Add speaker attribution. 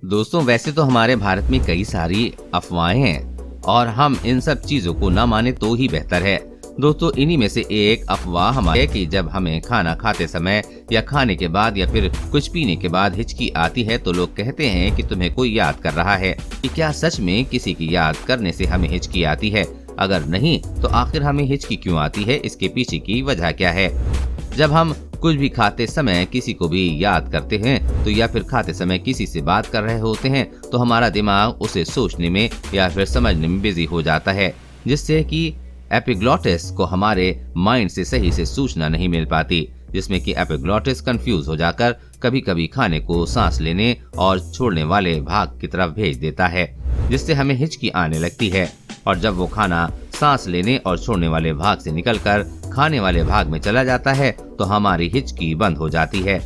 Speaker 1: दोस्तों, वैसे तो हमारे भारत में कई सारी अफवाहें हैं और हम इन सब चीजों को न माने तो ही बेहतर है। दोस्तों, इन्हीं में से एक अफवाह हमारे है कि जब हमें खाना खाते समय या खाने के बाद या फिर कुछ पीने के बाद हिचकी आती है तो लोग कहते हैं कि तुम्हें कोई याद कर रहा है। कि क्या सच में किसी की याद करने से हमें हिचकी आती है? अगर नहीं तो आखिर हमें हिचकी क्यों आती है? इसके पीछे की वजह क्या है? जब हम कुछ भी खाते समय किसी को भी याद करते हैं तो या फिर खाते समय किसी से बात कर रहे होते हैं तो हमारा दिमाग उसे सोचने में या फिर समझने में बिजी हो जाता है, जिससे कि एपिग्लॉटिस को हमारे माइंड से सही से सूचना नहीं मिल पाती, जिसमें कि एपिग्लॉटिस कंफ्यूज हो जाकर कभी कभी खाने को सांस लेने और छोड़ने वाले भाग की तरफ भेज देता है, जिससे हमें हिचकी आने लगती है। और जब वो खाना सांस लेने और छोड़ने वाले भाग से निकलकर खाने वाले भाग में चला जाता है तो हमारी हिचकी बंद हो जाती है।